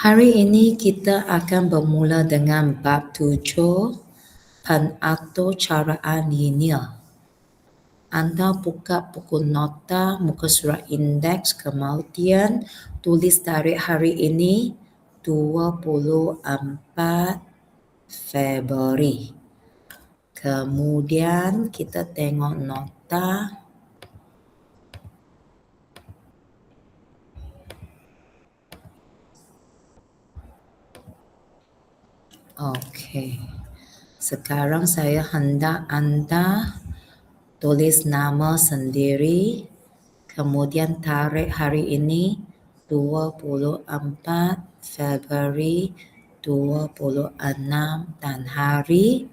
Hari ini kita akan bermula dengan bab 7, pengaturcaraan linear. Anda buka buku nota muka surat indeks, kemudian tulis tarikh hari ini 24 Februari. Kemudian kita tengok nota. Okey. Sekarang saya hendak anda tulis nama sendiri, kemudian tarikh hari ini 24 Februari 2026 dan hari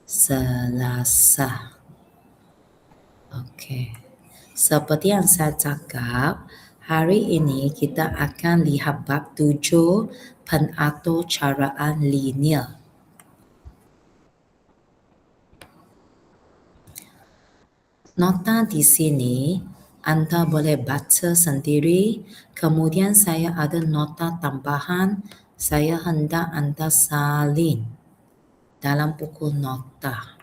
Selasa. Okey. Seperti yang saya cakap, hari ini kita akan lihat bab 7, pengaturcaraan linear. Nota di sini anda boleh baca sendiri, kemudian saya ada nota tambahan, saya hendak anda salin dalam buku nota.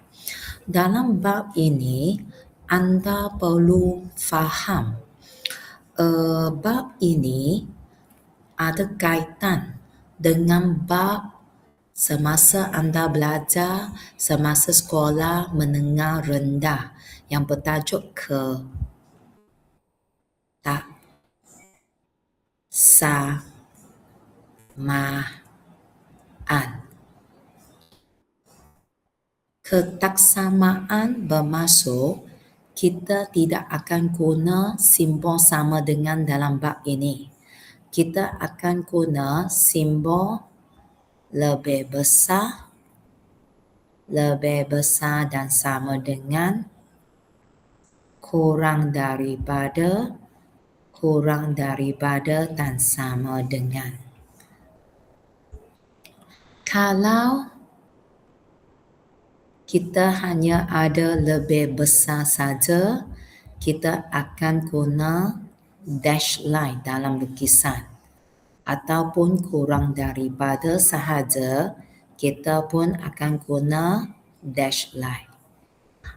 Dalam bab ini, anda perlu faham bab ini ada kaitan dengan bab semasa anda belajar semasa sekolah menengah rendah yang bertajuk ketaksamaan. Ketaksamaan bermaksud kita tidak akan guna simbol sama dengan dalam bab ini. Kita akan guna simbol lebih besar dan sama dengan, kurang daripada dan sama dengan. Kalau kita hanya ada lebih besar saja, kita akan guna dash line dalam lukisan. Ataupun kurang daripada sahaja, kita pun akan guna dash line.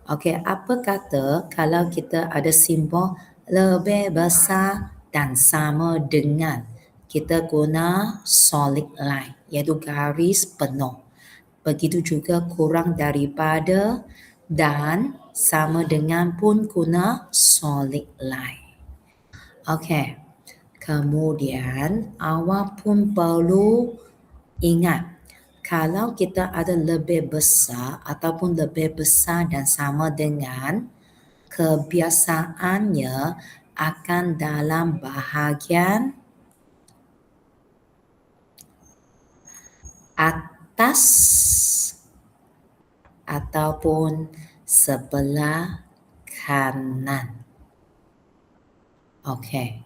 Okey, apa kata kalau kita ada simbol lebih besar dan sama dengan, kita guna solid line, iaitu garis penuh. Begitu juga kurang daripada dan sama dengan pun guna solid line. Okey. Kemudian awak pun perlu ingat, kalau kita ada lebih besar ataupun lebih besar dan sama dengan, kebiasaannya akan dalam bahagian atas ataupun sebelah kanan. Okey.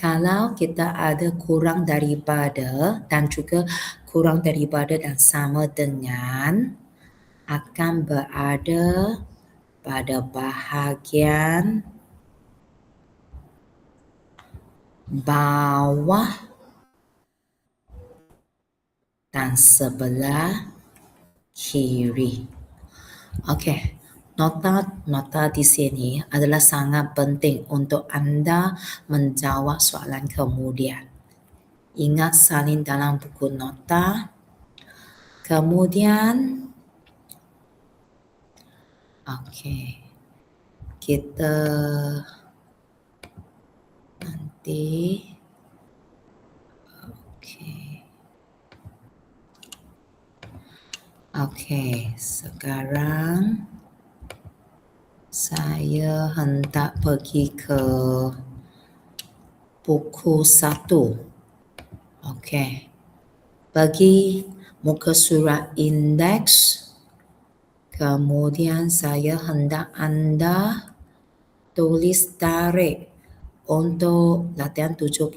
Kalau kita ada kurang daripada dan juga kurang daripada dan sama dengan, akan berada pada bahagian bawah dan sebelah kiri. Okey. Nota di sini adalah sangat penting untuk anda menjawab soalan kemudian. Ingat salin dalam buku nota. Kemudian, okey, kita nanti, okey, sekarang saya hendak pergi ke buku 1. Okey. Bagi muka surat indeks, kemudian saya hendak anda tulis tarikh untuk latihan 7.1.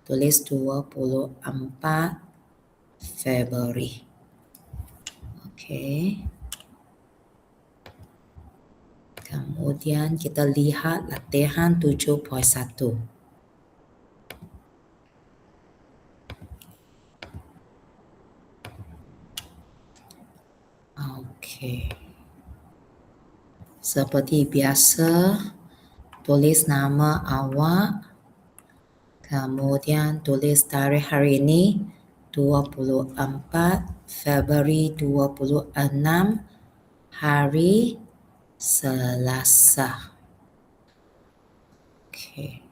Tulis 24 Februari. Okey. Kemudian kita lihat latihan 7.1. Okey. Seperti biasa, tulis nama awak, kemudian tulis tarikh hari ini 24 Februari 26 hari Selasa. Okey.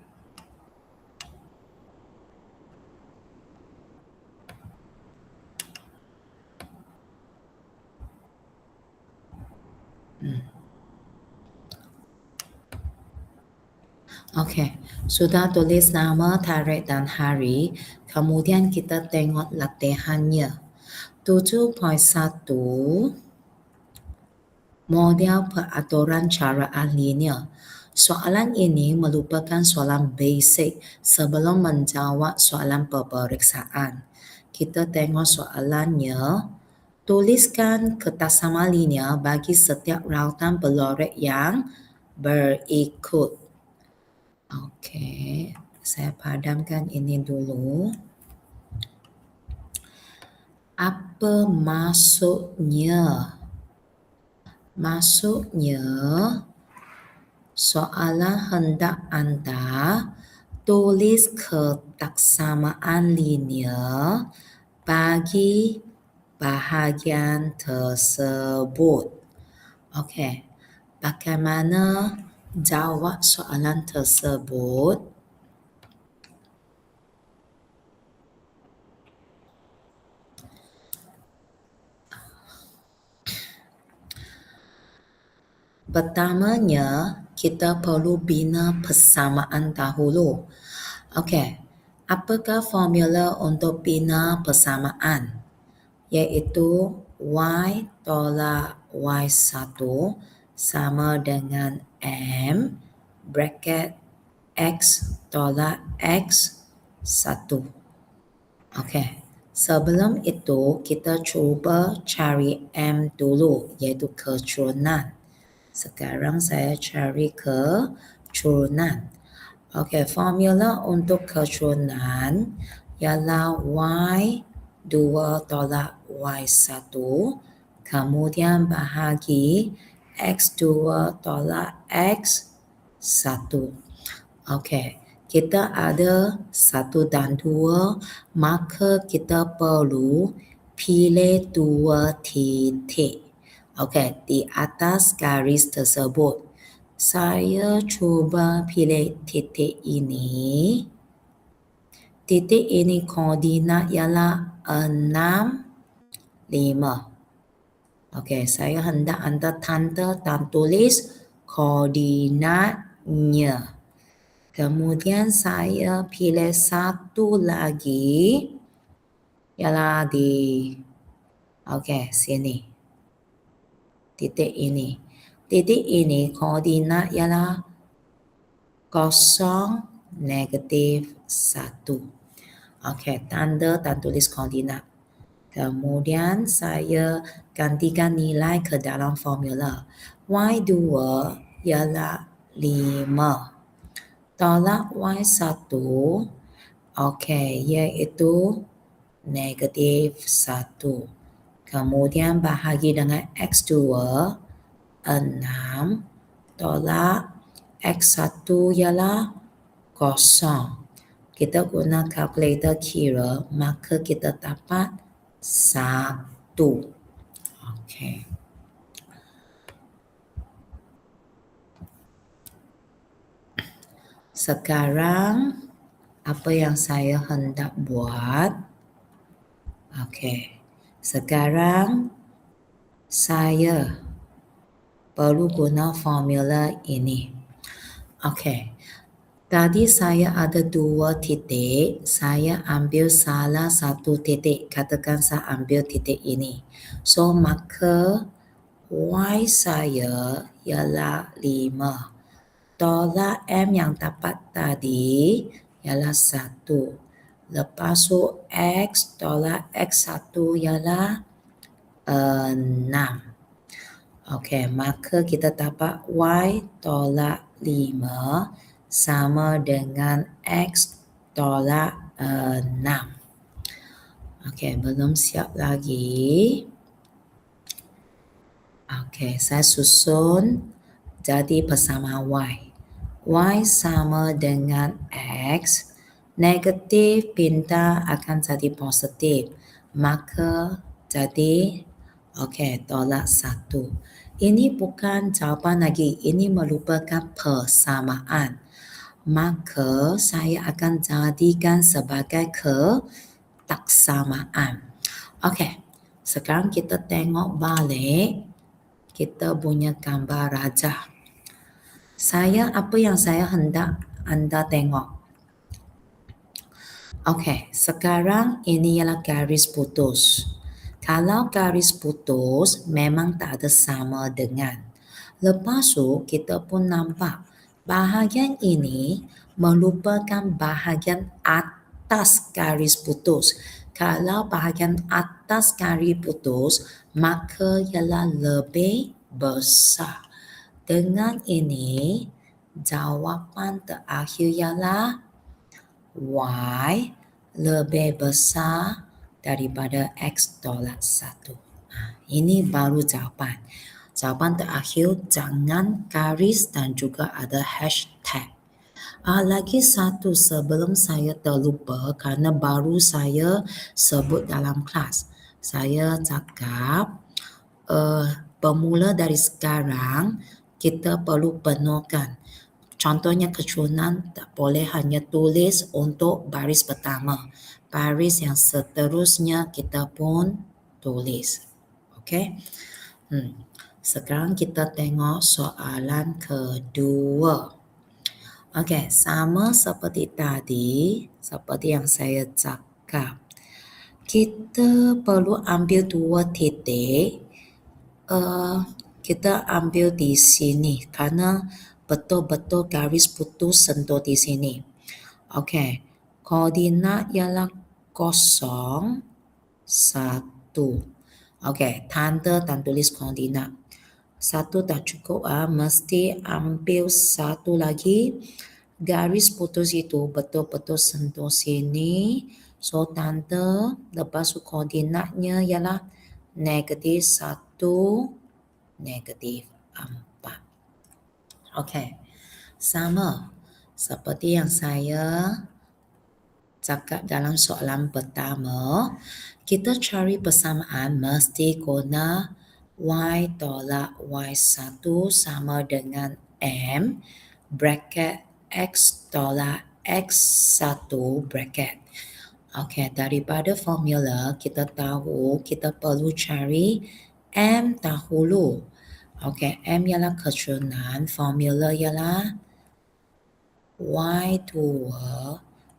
Okey, sudah tulis nama, tarikh dan hari. Kemudian kita tengok latihannya. 7.1 Model peraturan caraan linear. Soalan ini merupakan soalan basic sebelum menjawab soalan peperiksaan. Kita tengok soalannya. Tuliskan kertas sama linear bagi setiap rautan berlorek yang berikut. Okey, saya padamkan ini dulu. Apa maksudnya? Maksudnya, soalan hendak anda tulis ketaksamaan linear bagi bahagian tersebut. Okey, bagaimana jawab soalan tersebut? Pertamanya, kita perlu bina persamaan dahulu. Okey, apakah formula untuk bina persamaan? Iaitu Y tolak Y1 sama dengan M bracket X tolak X1. Okey, sebelum itu kita cuba cari M dulu, iaitu keturunan. Sekarang saya cari keturunan. Okey, formula untuk keturunan ialah Y2 tolak Y1 kemudian bahagi X2 tolak X1. Okey, kita ada 1 dan 2, maka kita perlu pilih 2 titik. Okey, di atas garis tersebut. Saya cuba pilih titik ini. Titik ini koordinat ialah 6, 5. Okey, saya hendak anda tanda dan tulis koordinatnya. Kemudian saya pilih satu lagi ialah di sini. Titik ini. Titik ini koordinat ialah 0, -1. Okey, tanda dan tulis koordinat. Kemudian saya gantikan nilai ke dalam formula. Y2 ialah 5. Tolak Y1, iaitu -1. Kemudian bahagi dengan X2, 6. Tolak X1 ialah 0. Kita guna kalkulator kira, maka kita dapat 1. Okey. Sekarang, apa yang saya hendak buat? Okey. Sekarang, saya perlu guna formula ini. Okey. Tadi saya ada 2 titik, saya ambil salah satu titik. Katakan saya ambil titik ini. So, maka Y saya ialah 5. Tolak M yang dapat tadi ialah 1. Lepas tu X tolak X1 ialah 6. Okey, maka kita dapat Y tolak 5 sama dengan X tolak 6. Okey, belum siap lagi. Okey, saya susun jadi persamaan Y. Y sama dengan X, negatif pindah akan jadi positif. Maka jadi tolak 1. Ini bukan jawapan lagi, ini merupakan persamaan. Maka saya akan jadikan sebagai ketaksamaan. Okey, sekarang kita tengok balik kita punya gambar rajah. Apa yang saya hendak anda tengok? Okey, sekarang ini ialah garis putus. Kalau garis putus memang tak ada sama dengan. Lepas tu kita pun nampak bahagian ini merupakan bahagian atas garis putus. Kalau bahagian atas garis putus maka ialah lebih besar. Dengan ini jawapan terakhir ialah Y lebih besar daripada X tolak 1. Ini baru jawapan. Jawapan terakhir jangan garis dan juga ada hashtag. Lagi satu sebelum saya terlupa kerana baru saya sebut dalam kelas. Saya cakap bermula dari sekarang kita perlu penuhkan. Contohnya kecunan tak boleh hanya tulis untuk baris pertama. Baris yang seterusnya kita pun tulis. Okey. Sekarang kita tengok soalan kedua. Okey, sama seperti tadi, seperti yang saya cakap. Kita perlu ambil 2 titik. Kita ambil di sini karena betul-betul garis putus sentuh di sini. Okey, koordinat ialah 0, 1. Okey, tanda dan tulis koordinat. 1 tak cukup, mesti ambil 1 lagi. Garis putus itu betul-betul sentuh sini. So, tanda lepas tu koordinatnya ialah negatif 1, negatif 4. Okey, sama seperti yang saya cakap dalam soalan pertama, kita cari persamaan mesti guna Y tolak Y1 sama dengan M bracket X tolak X1 bracket. Okey, daripada formula kita tahu kita perlu cari M dahulu. Okey, M ialah kecunan, formula ialah Y2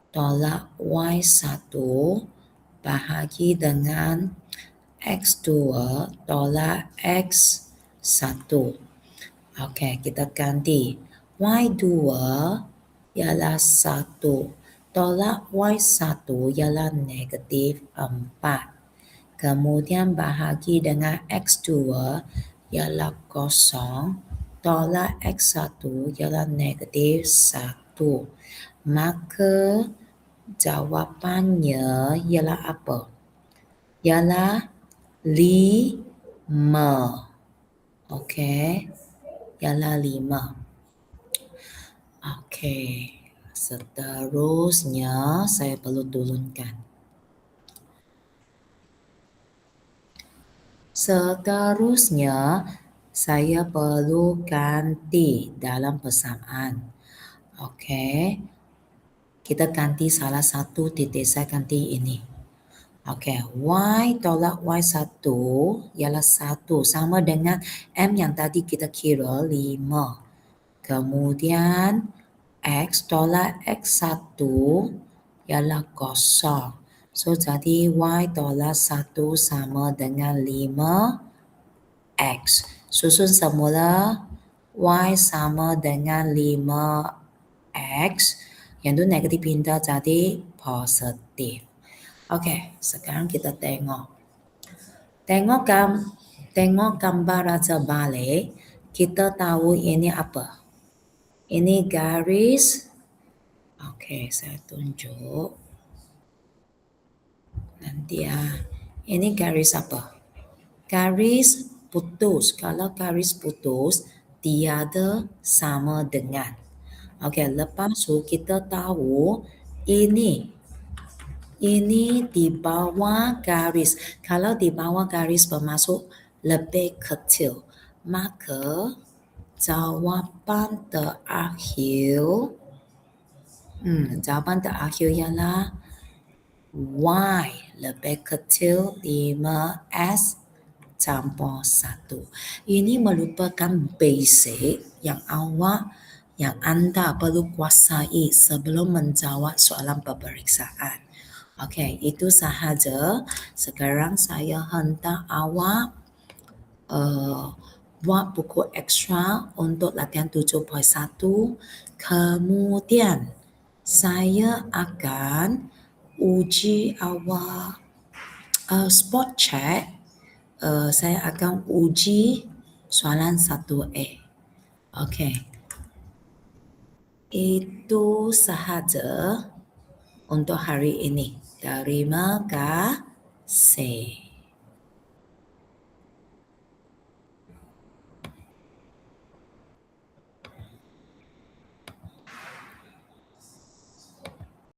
tolak Y1 bahagi dengan X2 tolak X1. Okey, kita ganti. Y2 ialah 1 tolak Y1 ialah negatif 4. Kemudian bahagi dengan X2 ialah 0 tolak X1 ialah negatif 1. Maka jawapannya ialah apa? Ialah 5. Okey, ialah 5. Okey, seterusnya saya perlu turunkan. Seterusnya, saya perlu ganti dalam persamaan. Okey, kita ganti salah satu titik, saya ganti ini. Okey, Y tolak Y1 ialah 1 sama dengan M yang tadi kita kira 5. Kemudian X tolak X1 ialah 0. So, jadi Y tolak 1 sama dengan 5X. Susun semula Y sama dengan 5X. Yang tu negatif pindah jadi positif. Okey, sekarang kita tengok. Tengok gambar raja balik. Kita tahu ini apa? Ini garis. Okey, saya tunjuk. Nanti ini garis apa? Garis putus. Kalau garis putus, tiada sama dengan. Okey, lepas tu kita tahu ini di bawah garis. Kalau di bawah garis bermaksud lebih kecil, maka jawapan terakhir ialah Y lebih kecil 5S campur 1. Ini merupakan basic yang anda perlu kuasai sebelum menjawab soalan peperiksaan. Okey, itu sahaja. Sekarang saya hendak awak buat buku ekstra untuk latihan 7.1. Kemudian saya akan uji awak spot check. Saya akan uji soalan 1A. Okey. Itu sahaja untuk hari ini. Terima kasih.